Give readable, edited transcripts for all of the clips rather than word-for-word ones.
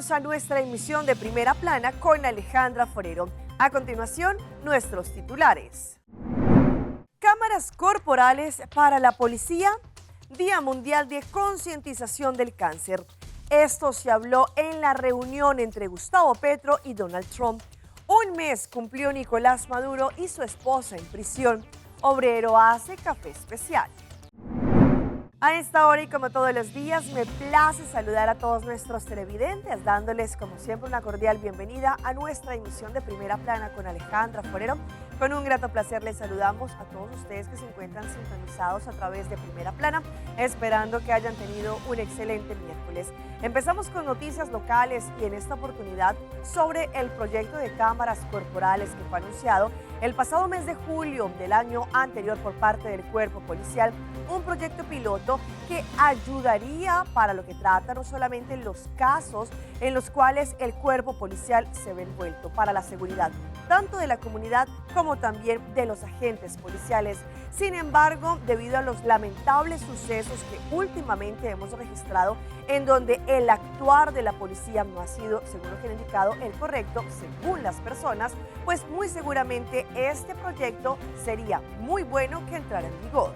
Bienvenidos a nuestra emisión de Primera Plana con Alejandra Forero. A continuación, nuestros titulares. Cámaras corporales para la policía, Día Mundial de Concientización del Cáncer. Esto se habló en la reunión entre Gustavo Petro y Donald Trump. Un mes cumplió Nicolás Maduro y su esposa en prisión. Obrero hace café especial. A esta hora y como todos los días, me place saludar a todos nuestros televidentes, dándoles como siempre una cordial bienvenida a nuestra emisión de Primera Plana con Alejandra Forero. Con un grato placer les saludamos a todos ustedes que se encuentran sintonizados a través de Primera Plana, esperando que hayan tenido un excelente miércoles. Empezamos con noticias locales y en esta oportunidad sobre el proyecto de cámaras corporales que fue anunciado el pasado mes de julio del año anterior por parte del Cuerpo Policial, un proyecto piloto que ayudaría para lo que trata no solamente los casos en los cuales el Cuerpo Policial se ve envuelto, para la seguridad tanto de la comunidad como también de los agentes policiales. Sin embargo, debido a los lamentables sucesos que últimamente hemos registrado, en donde el actuar de la policía no ha sido, según lo que han indicado, el correcto, según las personas, pues muy seguramente este proyecto sería muy bueno que entrara en vigor.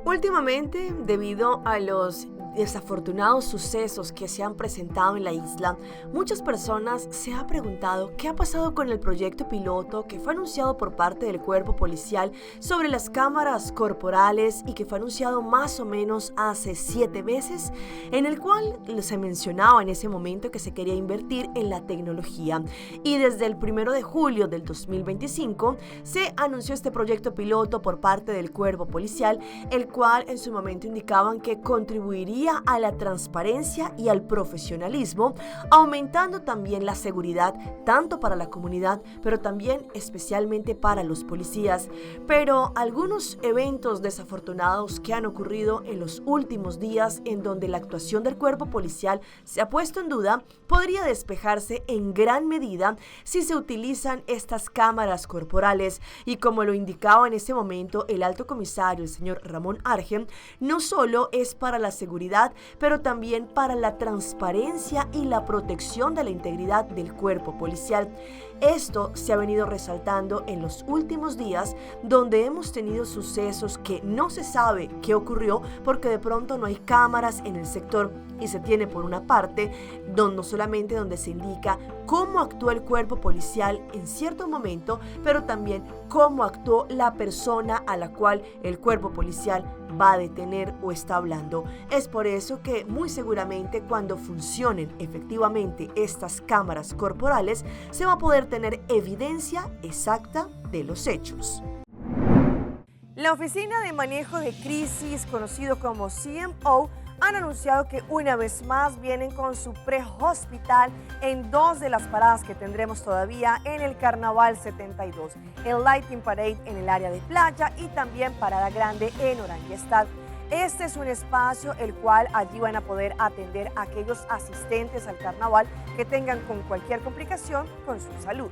Últimamente, debido a los desafortunados sucesos que se han presentado en la isla, muchas personas se han preguntado qué ha pasado con el proyecto piloto que fue anunciado por parte del Cuerpo Policial sobre las cámaras corporales y que fue anunciado más o menos hace 7 meses, en el cual se mencionaba en ese momento que se quería invertir en la tecnología. Y desde el 1 de julio del 2025 se anunció este proyecto piloto por parte del Cuerpo Policial, el cual en su momento indicaban que contribuiría a la transparencia y al profesionalismo, aumentando también la seguridad tanto para la comunidad, pero también especialmente para los policías. Pero algunos eventos desafortunados que han ocurrido en los últimos días, en donde la actuación del Cuerpo Policial se ha puesto en duda, podría despejarse en gran medida si se utilizan estas cámaras corporales. Y como lo indicaba en ese momento el alto comisario, el señor Ramón Argen, no solo es para la seguridad, pero también para la transparencia y la protección de la integridad del Cuerpo Policial. Esto se ha venido resaltando en los últimos días, donde hemos tenido sucesos que no se sabe qué ocurrió porque de pronto no hay cámaras en el sector y se tiene por una parte no solamente donde se indica cómo actuó el Cuerpo Policial en cierto momento, pero también cómo actuó la persona a la cual el Cuerpo Policial va a detener o está hablando. Es por eso que muy seguramente cuando funcionen efectivamente estas cámaras corporales se va a poder tener evidencia exacta de los hechos. La Oficina de Manejo de Crisis, conocido como CMO, han anunciado que una vez más vienen con su pre-hospital en 2 de las paradas que tendremos todavía en el Carnaval 72, el Lighting Parade en el área de playa y también Parada Grande en Oranjestad. Este es un espacio el cual allí van a poder atender a aquellos asistentes al carnaval que tengan con cualquier complicación con su salud.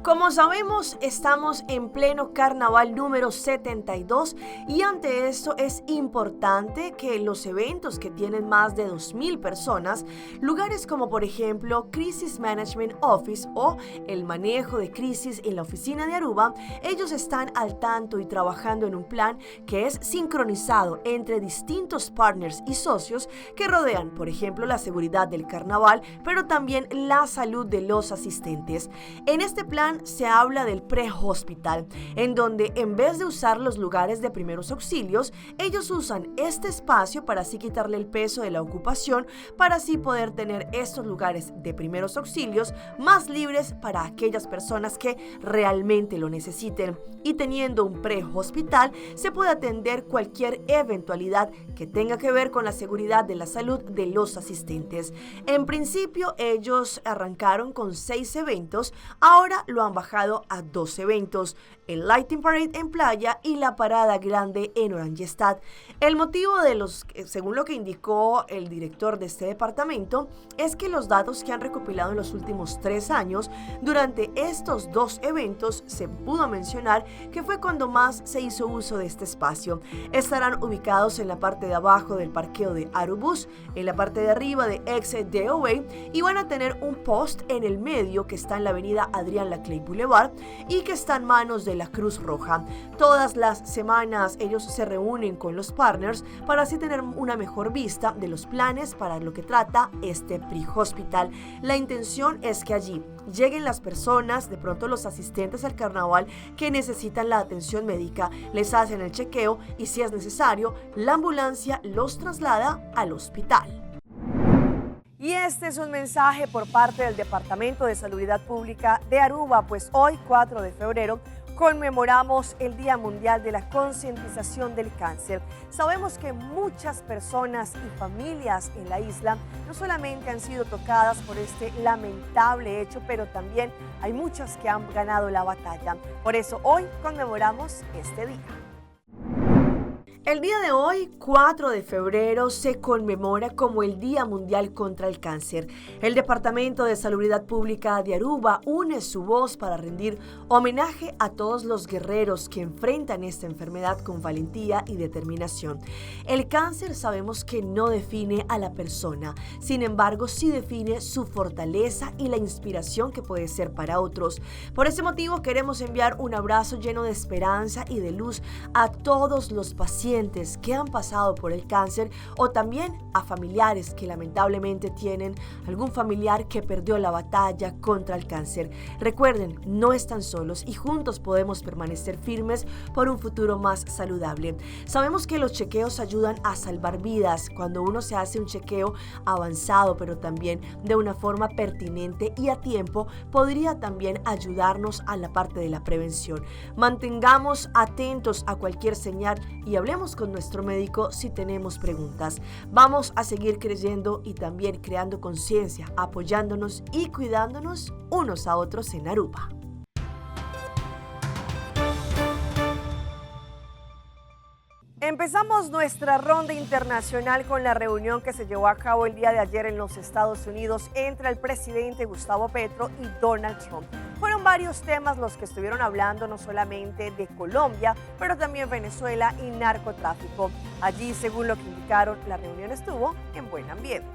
Como sabemos, estamos en pleno carnaval número 72 y ante esto es importante que los eventos que tienen más de 2,000 personas, lugares como por ejemplo Crisis Management Office o el manejo de crisis en la oficina de Aruba, ellos están al tanto y trabajando en un plan que es sincronizado entre distintos partners y socios que rodean, por ejemplo, la seguridad del carnaval, pero también la salud de los asistentes. En este plan se habla del pre-hospital, en donde en vez de usar los lugares de primeros auxilios, ellos usan este espacio para así quitarle el peso de la ocupación, para así poder tener estos lugares de primeros auxilios más libres para aquellas personas que realmente lo necesiten. Y teniendo un pre-hospital, se puede atender cualquier eventualidad que tenga que ver con la seguridad de la salud de los asistentes. En principio, ellos arrancaron con 6 eventos, ahora lo solo han bajado a 2 eventos, el Lighting Parade en Playa y la Parada Grande en Oranjestad. El motivo de según lo que indicó el director de este departamento, es que los datos que han recopilado en los últimos 3 años, durante estos 2 eventos se pudo mencionar que fue cuando más se hizo uso de este espacio. Estarán ubicados en la parte de abajo del parqueo de Arubus, en la parte de arriba de Exit DOA, y van a tener un post en el medio que está en la avenida Adrián Laclay Boulevard y que está en manos de la Cruz Roja. Todas las semanas ellos se reúnen con los partners para así tener una mejor vista de los planes para lo que trata este pre-hospital. La intención es que allí lleguen las personas, de pronto los asistentes al carnaval que necesitan la atención médica, les hacen el chequeo y si es necesario, la ambulancia los traslada al hospital. Y este es un mensaje por parte del Departamento de Salubridad Pública de Aruba, pues hoy, 4 de febrero, conmemoramos el Día Mundial de la Concientización del Cáncer. Sabemos que muchas personas y familias en la isla no solamente han sido tocadas por este lamentable hecho, pero también hay muchas que han ganado la batalla. Por eso hoy conmemoramos este día. El día de hoy, 4 de febrero, se conmemora como el Día Mundial contra el Cáncer. El Departamento de Salubridad Pública de Aruba une su voz para rendir homenaje a todos los guerreros que enfrentan esta enfermedad con valentía y determinación. El cáncer sabemos que no define a la persona, sin embargo, sí define su fortaleza y la inspiración que puede ser para otros. Por ese motivo, queremos enviar un abrazo lleno de esperanza y de luz a todos los pacientes que han pasado por el cáncer o también a familiares que lamentablemente tienen algún familiar que perdió la batalla contra el cáncer. Recuerden, no están solos y juntos podemos permanecer firmes por un futuro más saludable. Sabemos que los chequeos ayudan a salvar vidas cuando uno se hace un chequeo avanzado, pero también de una forma pertinente y a tiempo podría también ayudarnos a la parte de la prevención. Mantengamos atentos a cualquier señal y hablemos con nuestro médico si tenemos preguntas. Vamos a seguir creyendo y también creando conciencia, apoyándonos y cuidándonos unos a otros en Aruba. Empezamos nuestra ronda internacional con la reunión que se llevó a cabo el día de ayer en los Estados Unidos entre el presidente Gustavo Petro y Donald Trump. Fueron varios temas los que estuvieron hablando, no solamente de Colombia, pero también Venezuela y narcotráfico. Allí, según lo que indicaron, la reunión estuvo en buen ambiente.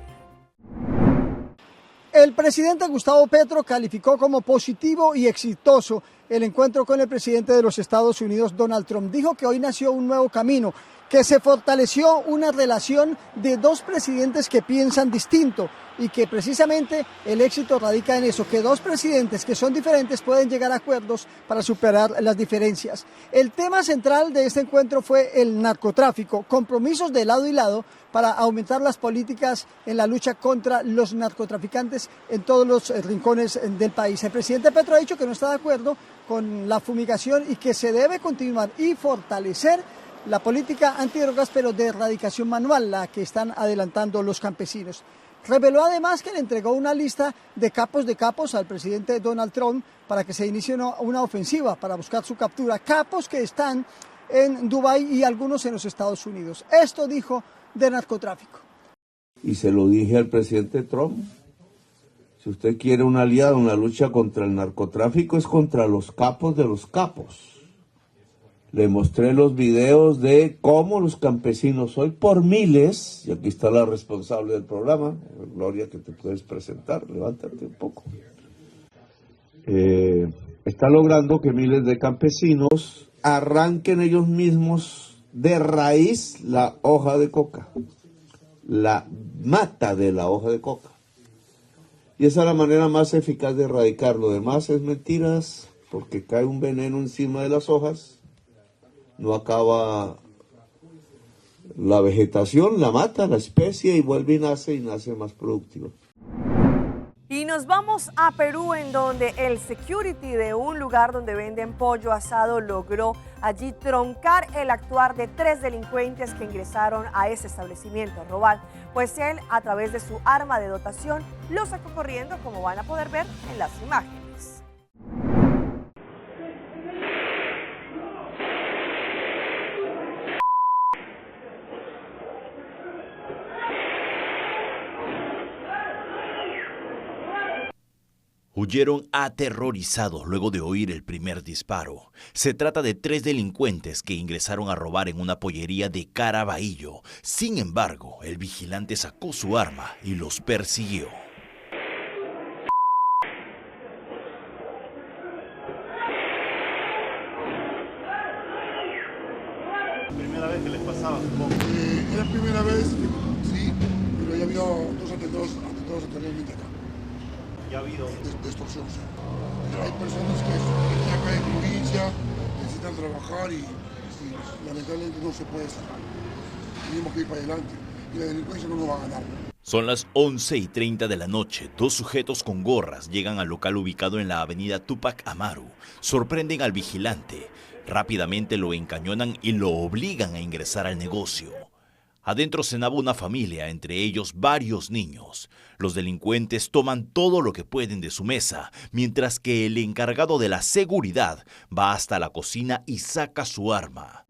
El presidente Gustavo Petro calificó como positivo y exitoso el encuentro con el presidente de los Estados Unidos, Donald Trump. Dijo que hoy nació un nuevo camino, que se fortaleció una relación de dos presidentes que piensan distinto y que precisamente el éxito radica en eso, que dos presidentes que son diferentes pueden llegar a acuerdos para superar las diferencias. El tema central de este encuentro fue el narcotráfico, compromisos de lado y lado para aumentar las políticas en la lucha contra los narcotraficantes en todos los rincones del país. El presidente Petro ha dicho que no está de acuerdo con la fumigación y que se debe continuar y fortalecer la política antidrogas, pero de erradicación manual, la que están adelantando los campesinos. Reveló además que le entregó una lista de capos al presidente Donald Trump para que se inicie una ofensiva para buscar su captura. Capos que están en Dubái y algunos en los Estados Unidos. Esto dijo de narcotráfico. Y se lo dije al presidente Trump. Si usted quiere un aliado en la lucha contra el narcotráfico, es contra los capos de los capos. Le mostré los videos de cómo los campesinos hoy por miles, y aquí está la responsable del programa, Gloria, que te puedes presentar, levántate un poco. Está logrando que miles de campesinos arranquen ellos mismos de raíz la hoja de coca, la mata de la hoja de coca. Y esa es la manera más eficaz de erradicar. Lo demás es mentiras, porque cae un veneno encima de las hojas, no acaba la vegetación, la mata, la especie, y vuelve y nace más productiva. Y nos vamos a Perú, en donde el security de un lugar donde venden pollo asado logró allí troncar el actuar de 3 delincuentes que ingresaron a ese establecimiento a robar. Pues él, a través de su arma de dotación, los sacó corriendo, como van a poder ver en las imágenes. huyeron aterrorizados luego de oír el primer disparo. Se trata de 3 delincuentes que ingresaron a robar en una pollería de Caraballo. Sin embargo, el vigilante sacó su arma y los persiguió. ¿Primera vez que les pasaba, supongo? Era la primera vez, sí, pero ya ha habido 2 atentados anteriormente acá. ¿Ya ha habido? De extorsión, sí. Pero hay personas que están acá en provincia, necesitan trabajar y lamentablemente no se puede sacar. Tenemos que ir para adelante y la delincuencia no nos va a ganar. Son las 11:30 de la noche. 2 sujetos con gorras llegan al local ubicado en la avenida Túpac Amaru. Sorprenden al vigilante. Rápidamente lo encañonan y lo obligan a ingresar al negocio. Adentro cenaba una familia, entre ellos varios niños. Los delincuentes toman todo lo que pueden de su mesa, mientras que el encargado de la seguridad va hasta la cocina y saca su arma.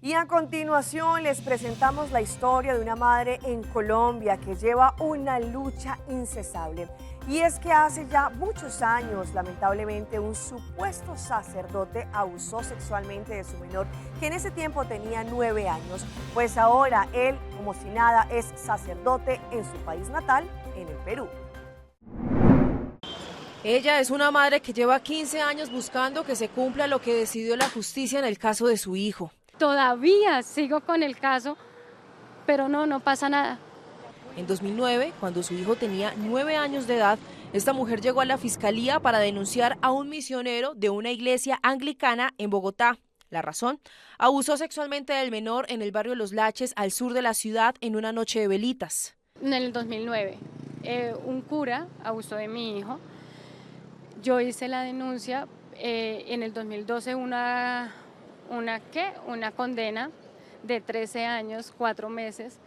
Y a continuación les presentamos la historia de una madre en Colombia que lleva una lucha incesable. Y es que hace ya muchos años, lamentablemente, un supuesto sacerdote abusó sexualmente de su menor, que en ese tiempo tenía 9 años. Pues ahora él, como si nada, es sacerdote en su país natal, en el Perú. Ella es una madre que lleva 15 años buscando que se cumpla lo que decidió la justicia en el caso de su hijo. Todavía sigo con el caso, pero no pasa nada. En 2009, cuando su hijo tenía 9 años de edad, esta mujer llegó a la fiscalía para denunciar a un misionero de una iglesia anglicana en Bogotá. La razón: abusó sexualmente del menor en el barrio Los Laches, al sur de la ciudad, en una noche de velitas. En el 2009, un cura abusó de mi hijo. Yo hice la denuncia. En el 2012 una condena de 13 años, 4 meses.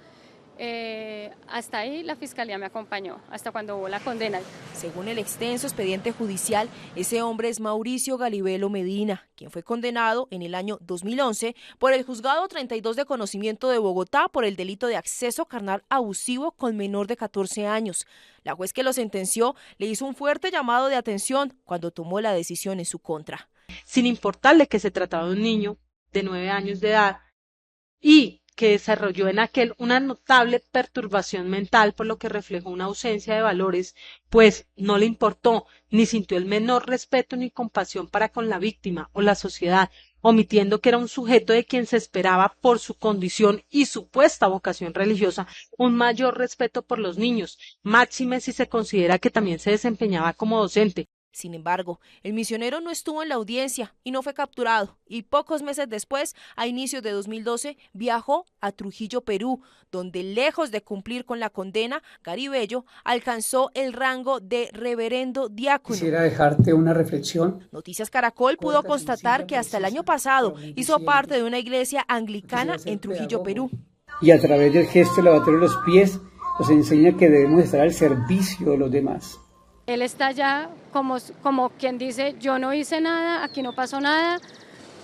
Hasta ahí la fiscalía me acompañó, hasta cuando hubo la condena. Según el extenso expediente judicial, ese hombre es Mauricio Galibelo Medina, quien fue condenado en el año 2011 por el Juzgado 32 de Conocimiento de Bogotá por el delito de acceso carnal abusivo con menor de 14 años. La juez que lo sentenció le hizo un fuerte llamado de atención cuando tomó la decisión en su contra. Sin importarle que se trataba de un niño de 9 años de edad y que desarrolló en aquel una notable perturbación mental, por lo que reflejó una ausencia de valores, pues no le importó ni sintió el menor respeto ni compasión para con la víctima o la sociedad, omitiendo que era un sujeto de quien se esperaba, por su condición y supuesta vocación religiosa, un mayor respeto por los niños, máxime si se considera que también se desempeñaba como docente. Sin embargo, el misionero no estuvo en la audiencia y no fue capturado, y pocos meses después, a inicios de 2012, viajó a Trujillo, Perú, donde, lejos de cumplir con la condena, Galibelo alcanzó el rango de reverendo diácono. Quisiera dejarte una reflexión. Noticias Caracol pudo constatar que hasta el año pasado hizo parte de una iglesia anglicana en Trujillo, Perú. Y a través del gesto lavatorio de los pies nos enseña que debemos estar al servicio de los demás. Él está allá como quien dice, yo no hice nada, aquí no pasó nada.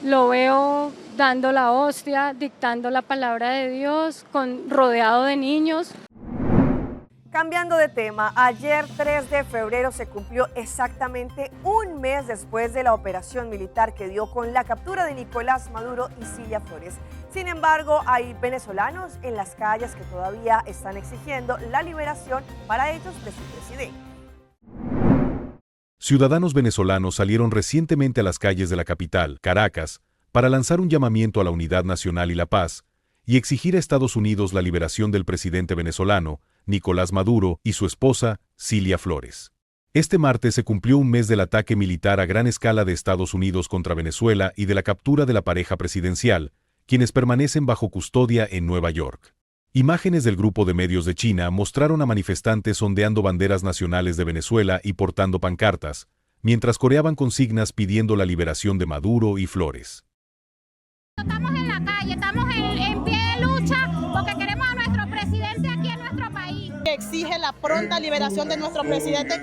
Lo veo dando la hostia, dictando la palabra de Dios, rodeado de niños. Cambiando de tema, ayer 3 de febrero se cumplió exactamente un mes después de la operación militar que dio con la captura de Nicolás Maduro y Cilia Flores. Sin embargo, hay venezolanos en las calles que todavía están exigiendo la liberación para ellos de su presidente. Ciudadanos venezolanos salieron recientemente a las calles de la capital, Caracas, para lanzar un llamamiento a la unidad nacional y la paz, y exigir a Estados Unidos la liberación del presidente venezolano, Nicolás Maduro, y su esposa, Cilia Flores. Este martes se cumplió un mes del ataque militar a gran escala de Estados Unidos contra Venezuela y de la captura de la pareja presidencial, quienes permanecen bajo custodia en Nueva York. Imágenes del grupo de medios de China mostraron a manifestantes ondeando banderas nacionales de Venezuela y portando pancartas, mientras coreaban consignas pidiendo la liberación de Maduro y Flores. Estamos en la calle, estamos en pie de lucha porque queremos a nuestro presidente aquí en nuestro país. Exige la pronta liberación de nuestro presidente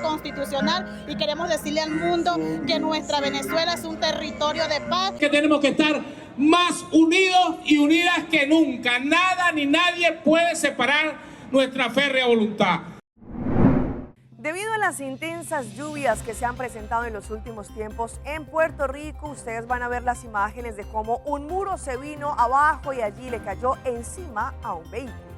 constitucional y queremos decirle al mundo que nuestra Venezuela es un territorio de paz. Que tenemos que estar más unidos y unidas que nunca. Nada ni nadie puede separar nuestra férrea voluntad. Debido a las intensas lluvias que se han presentado en los últimos tiempos en Puerto Rico, ustedes van a ver las imágenes de cómo un muro se vino abajo y allí le cayó encima a un vehículo.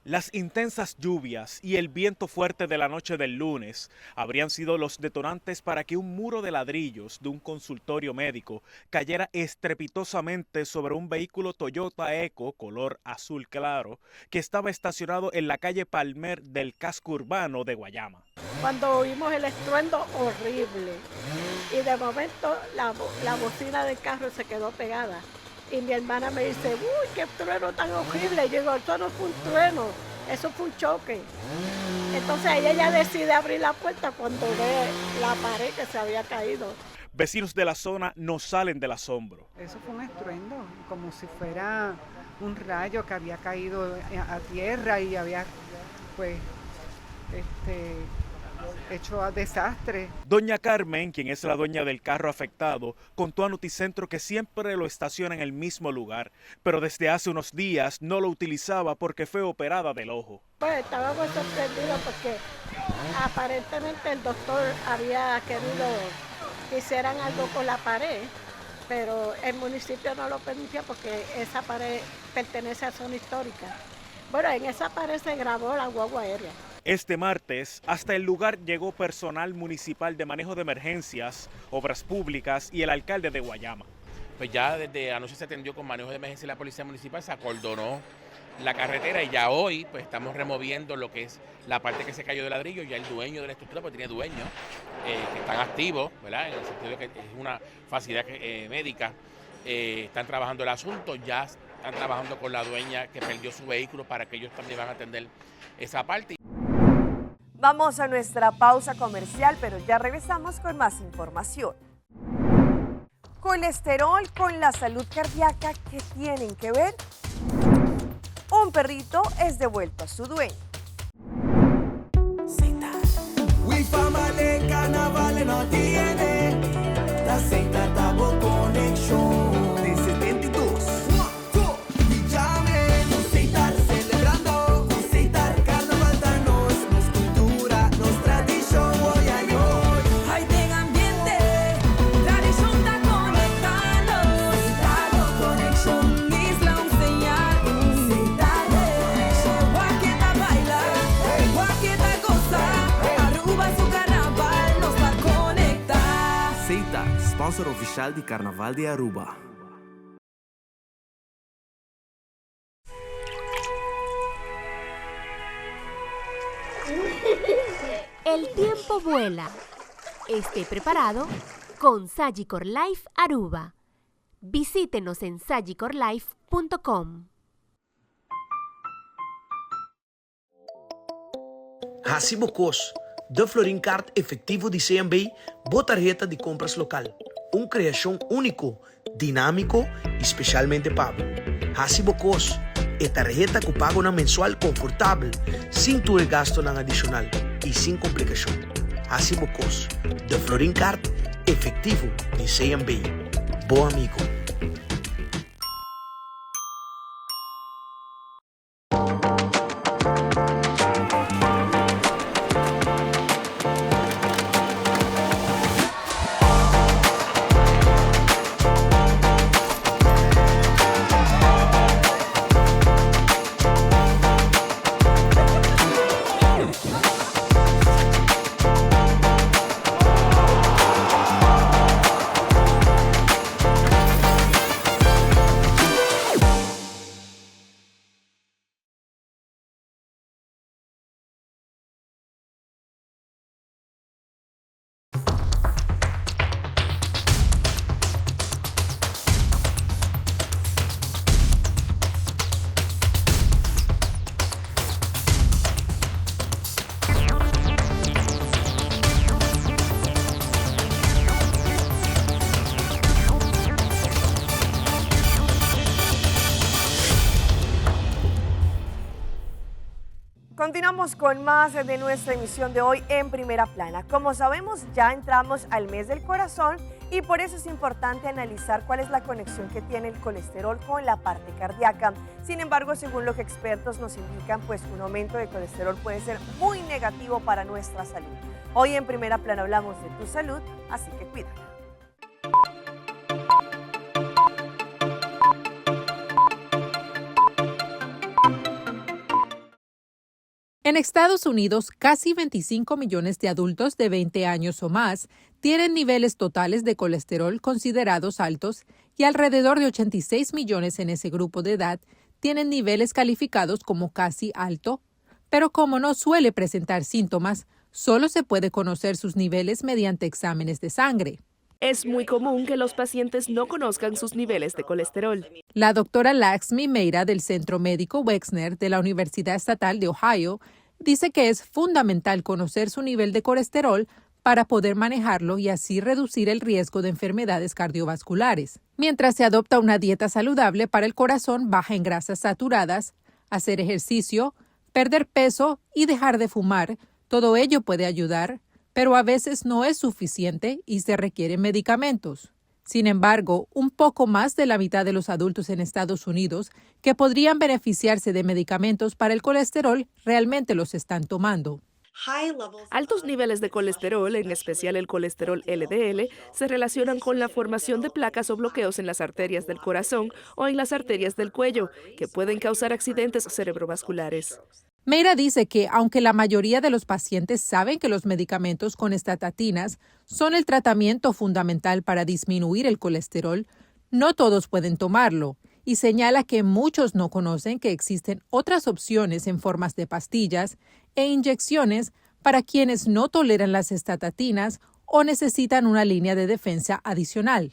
Las intensas lluvias y el viento fuerte de la noche del lunes habrían sido los detonantes para que un muro de ladrillos de un consultorio médico cayera estrepitosamente sobre un vehículo Toyota Eco color azul claro que estaba estacionado en la calle Palmer del casco urbano de Guayama. Cuando oímos el estruendo horrible y de momento la bocina del carro se quedó pegada. Y mi hermana me dice, uy, qué trueno tan horrible. Y yo digo, eso no fue un trueno, eso fue un choque. Entonces ella decide abrir la puerta cuando ve la pared que se había caído. Vecinos de la zona no salen del asombro. Eso fue un estruendo, como si fuera un rayo que había caído a tierra y había, pues, hecho a desastre. Doña Carmen, quien es la dueña del carro afectado, contó a Noticentro que siempre lo estaciona en el mismo lugar, pero desde hace unos días no lo utilizaba porque fue operada del ojo. Pues estábamos sorprendidos porque aparentemente el doctor había querido que hicieran algo con la pared, pero el municipio no lo permitía porque esa pared pertenece a zona histórica. Bueno, en esa pared se grabó la guagua aérea. Este martes, hasta el lugar llegó personal municipal de manejo de emergencias, obras públicas y el alcalde de Guayama. Pues ya desde anoche se atendió con manejo de emergencia y la policía municipal, se acordonó la carretera y ya hoy pues estamos removiendo lo que es la parte que se cayó de ladrillo. Ya el dueño de la estructura, pues tiene dueños que están activos, ¿verdad? En el sentido de que es una facilidad médica, están trabajando el asunto, ya están trabajando con la dueña que perdió su vehículo para que ellos también van a atender esa parte. Vamos a nuestra pausa comercial, pero ya regresamos con más información. Colesterol con la salud cardíaca, ¿qué tienen que ver? Un perrito es devuelto a su dueño. Carnaval no tiene la Zeta Tabo Connection de 72. Y llamen, nos Zeta celebrando, nos Zeta Carnaval danos, nos cultura, nos tradición, hoy ay hoy. Hay de ambiente, tradición está conectando. Zeta Connection, Isla un señal. Zeta Connection, Guaqueta baila, Guaqueta goza, Aruba su carnaval nos va a conectar. Zeta, sponsor oficial de Carnaval de Aruba. El tiempo vuela. Esté preparado con Sagicor Life Aruba. Visítenos en sagicorlife.com. Hacibocos, de Florincard efectivo de CMB, boa tarjeta de compras local. Uma criação único, dinâmico e especialmente pago. Hacibocos, é tarjeta que paga na mensual confortável, sem tu gasto na adicional e sem complicação. Hacibocos, de Florincard efectivo de CMB. Bom amigo. Continuamos con más de nuestra emisión de hoy en Primera Plana. Como sabemos, ya entramos al mes del corazón y por eso es importante analizar cuál es la conexión que tiene el colesterol con la parte cardíaca. Sin embargo, según lo que expertos nos indican, pues un aumento de colesterol puede ser muy negativo para nuestra salud. Hoy en Primera Plana hablamos de tu salud, así que cuídala. En Estados Unidos, casi 25 millones de adultos de 20 años o más tienen niveles totales de colesterol considerados altos y alrededor de 86 millones en ese grupo de edad tienen niveles calificados como casi alto. Pero como no suele presentar síntomas, solo se puede conocer sus niveles mediante exámenes de sangre. Es muy común que los pacientes no conozcan sus niveles de colesterol. La doctora Laxmi Meira del Centro Médico Wexner de la Universidad Estatal de Ohio dice que es fundamental conocer su nivel de colesterol para poder manejarlo y así reducir el riesgo de enfermedades cardiovasculares. Mientras se adopta una dieta saludable para el corazón baja en grasas saturadas, hacer ejercicio, perder peso y dejar de fumar, todo ello puede ayudar, pero a veces no es suficiente y se requieren medicamentos. Sin embargo, un poco más de la mitad de los adultos en Estados Unidos que podrían beneficiarse de medicamentos para el colesterol realmente los están tomando. Altos niveles de colesterol, en especial el colesterol LDL, se relacionan con la formación de placas o bloqueos en las arterias del corazón o en las arterias del cuello, que pueden causar accidentes cerebrovasculares. Meira dice que, aunque la mayoría de los pacientes saben que los medicamentos con estatatinas son el tratamiento fundamental para disminuir el colesterol, no todos pueden tomarlo, y señala que muchos no conocen que existen otras opciones en formas de pastillas e inyecciones para quienes no toleran las estatatinas o necesitan una línea de defensa adicional.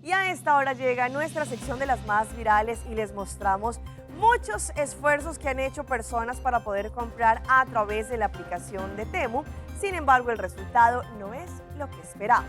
Y a esta hora llega nuestra sección de las más virales y les mostramos muchos esfuerzos que han hecho personas para poder comprar a través de la aplicación de Temu. Sin embargo, el resultado no es lo que esperaban.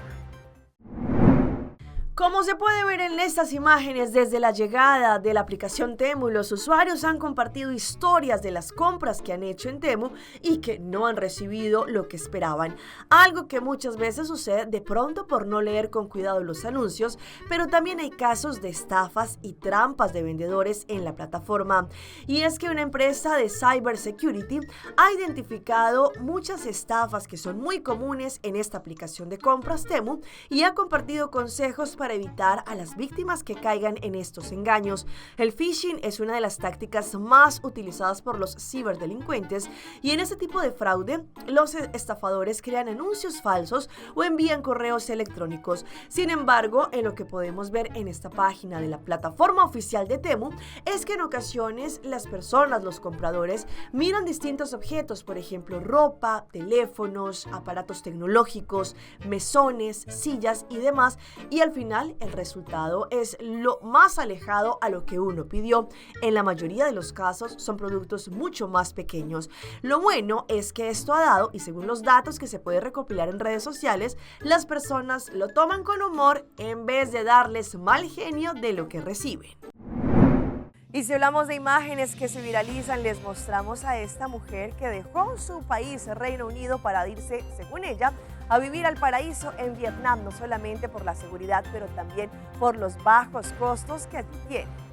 Como se puede ver en estas imágenes, desde la llegada de la aplicación Temu, los usuarios han compartido historias de las compras que han hecho en Temu y que no han recibido lo que esperaban. Algo que muchas veces sucede de pronto por no leer con cuidado los anuncios, pero también hay casos de estafas y trampas de vendedores en la plataforma. Y es que una empresa de cybersecurity ha identificado muchas estafas que son muy comunes en esta aplicación de compras Temu y ha compartido consejos para evitar a las víctimas que caigan en estos engaños. El phishing es una de las tácticas más utilizadas por los ciberdelincuentes y en este tipo de fraude los estafadores crean anuncios falsos o envían correos electrónicos. Sin embargo, en lo que podemos ver en esta página de la plataforma oficial de Temu es que en ocasiones las personas, los compradores, miran distintos objetos, por ejemplo, ropa, teléfonos, aparatos tecnológicos, mesones, sillas y demás, y al final el resultado es lo más alejado a lo que uno pidió. En la mayoría de los casos son productos mucho más pequeños. Lo bueno es que esto ha dado, y según los datos que se puede recopilar en redes sociales, las personas lo toman con humor en vez de darles mal genio de lo que reciben. Y si hablamos de imágenes que se viralizan, les mostramos a esta mujer que dejó su país, Reino Unido, para irse, según ella, a vivir al paraíso en Vietnam, no solamente por la seguridad, pero también por los bajos costos que allí tiene.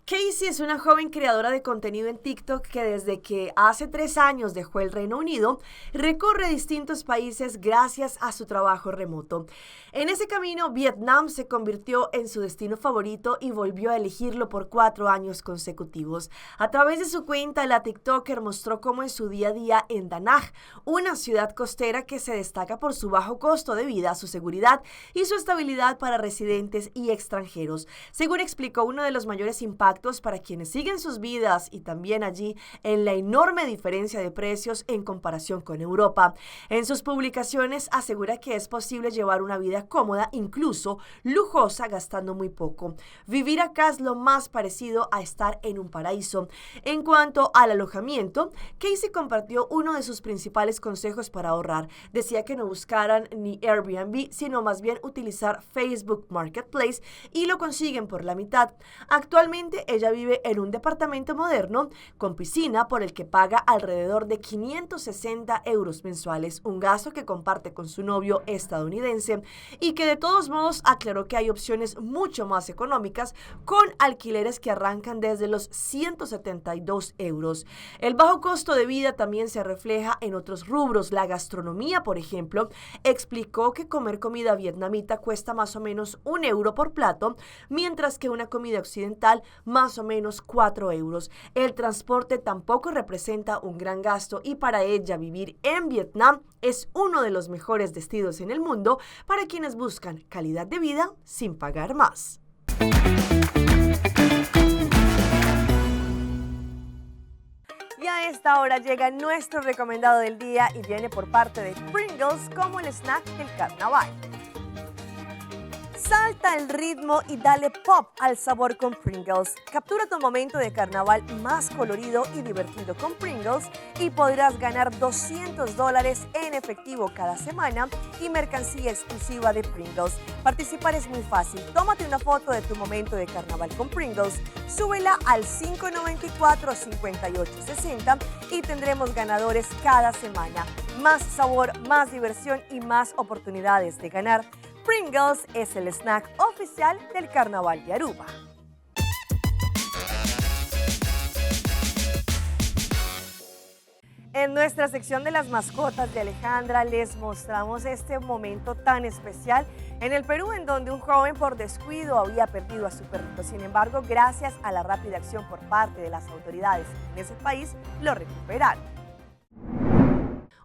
Casey es una joven creadora de contenido en TikTok que desde que hace 3 años dejó el Reino Unido, recorre distintos países gracias a su trabajo remoto. En ese camino, Vietnam se convirtió en su destino favorito y volvió a elegirlo por 4 años consecutivos. A través de su cuenta, la TikToker mostró cómo en su día a día en Da Nang, una ciudad costera que se destaca por su bajo costo de vida, su seguridad y su estabilidad para residentes y extranjeros. Según explicó, uno de los mayores impactos impactos para quienes siguen sus vidas y también allí en la enorme diferencia de precios en comparación con Europa. En sus publicaciones asegura que es posible llevar una vida cómoda, incluso lujosa, gastando muy poco. Vivir acá es lo más parecido a estar en un paraíso. En cuanto al alojamiento, Casey compartió uno de sus principales consejos para ahorrar. Decía que no buscaran ni Airbnb, sino más bien utilizar Facebook Marketplace y lo consiguen por la mitad. Actualmente ella vive en un departamento moderno con piscina por el que paga alrededor de 560 euros mensuales, un gasto que comparte con su novio estadounidense y que de todos modos aclaró que hay opciones mucho más económicas con alquileres que arrancan desde los 172 euros. El bajo costo de vida también se refleja en otros rubros. La gastronomía, por ejemplo, explicó que comer comida vietnamita cuesta más o menos 1 euro por plato, mientras que una comida occidental más o menos 4 euros. El transporte tampoco representa un gran gasto y para ella vivir en Vietnam es uno de los mejores destinos en el mundo para quienes buscan calidad de vida sin pagar más. Y a esta hora llega nuestro recomendado del día y viene por parte de Pringles como el snack del carnaval. Salta el ritmo y dale pop al sabor con Pringles. Captura tu momento de carnaval más colorido y divertido con Pringles y podrás ganar $200 en efectivo cada semana y mercancía exclusiva de Pringles. Participar es muy fácil. Tómate una foto de tu momento de carnaval con Pringles, súbela al 594-5860 y tendremos ganadores cada semana. Más sabor, más diversión y más oportunidades de ganar. Pringles es el snack oficial del Carnaval de Aruba. En nuestra sección de las mascotas de Alejandra les mostramos este momento tan especial en el Perú, en donde un joven por descuido había perdido a su perrito. Sin embargo, gracias a la rápida acción por parte de las autoridades en ese país, lo recuperaron.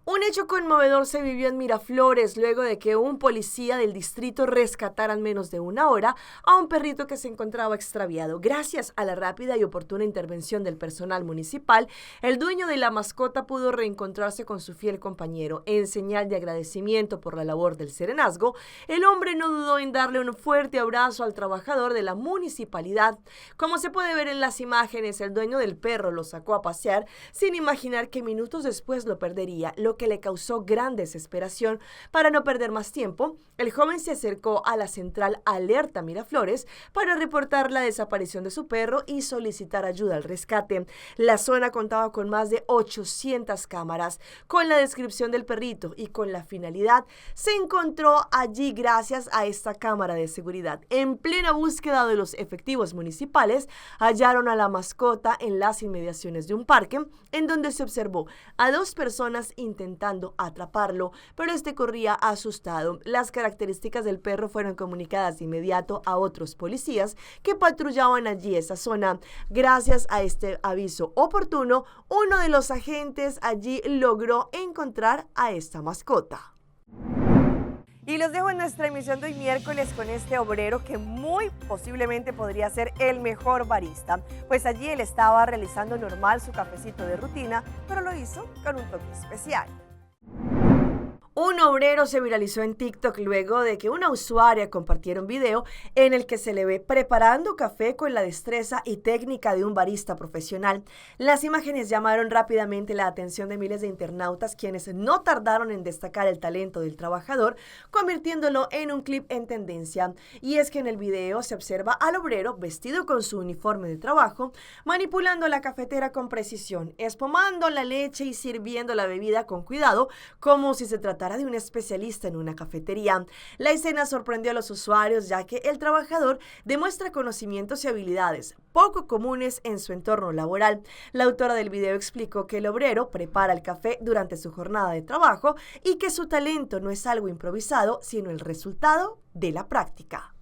Un hecho conmovedor se vivió en Miraflores luego de que un policía del distrito rescatara en menos de una hora a un perrito que se encontraba extraviado. Gracias a la rápida y oportuna intervención del personal municipal, el dueño de la mascota pudo reencontrarse con su fiel compañero. En señal de agradecimiento por la labor del serenazgo, el hombre no dudó en darle un fuerte abrazo al trabajador de la municipalidad. Como se puede ver en las imágenes, el dueño del perro lo sacó a pasear sin imaginar que minutos después lo perdería, lo que le causó gran desesperación. Para no perder más tiempo, el joven se acercó a la central Alerta Miraflores para reportar la desaparición de su perro y solicitar ayuda al rescate. La zona contaba con más de 800 cámaras. Con la descripción del perrito y con la finalidad, se encontró allí gracias a esta cámara de seguridad. En plena búsqueda de los efectivos municipales, hallaron a la mascota en las inmediaciones de un parque, en donde se observó a dos personas intentando atraparlo, pero este corría asustado. Las características del perro fueron comunicadas de inmediato a otros policías que patrullaban allí esa zona. Gracias a este aviso oportuno, uno de los agentes allí logró encontrar a esta mascota. Y los dejo en nuestra emisión de hoy miércoles con este obrero que muy posiblemente podría ser el mejor barista, pues allí él estaba realizando normal su cafecito de rutina, pero lo hizo con un toque especial. Un obrero se viralizó en TikTok luego de que una usuaria compartiera un video en el que se le ve preparando café con la destreza y técnica de un barista profesional. Las imágenes llamaron rápidamente la atención de miles de internautas, quienes no tardaron en destacar el talento del trabajador, convirtiéndolo en un clip en tendencia. Y es que en el video se observa al obrero vestido con su uniforme de trabajo, manipulando la cafetera con precisión, espumando la leche y sirviendo la bebida con cuidado, como si se tratara de un especialista en una cafetería. La escena sorprendió a los usuarios, ya que el trabajador demuestra conocimientos y habilidades poco comunes en su entorno laboral. La autora del video explicó que el obrero prepara el café durante su jornada de trabajo y que su talento no es algo improvisado, sino el resultado de la práctica.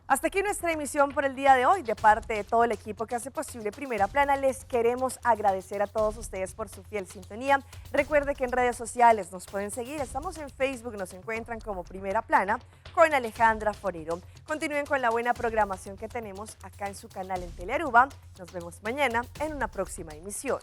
Hasta aquí nuestra emisión por el día de hoy. De parte de todo el equipo que hace posible Primera Plana, les queremos agradecer a todos ustedes por su fiel sintonía. Recuerde que en redes sociales nos pueden seguir. Estamos en Facebook, nos encuentran como Primera Plana con Alejandra Forero. Continúen con la buena programación que tenemos acá en su canal en Telearuba. Nos vemos mañana en una próxima emisión.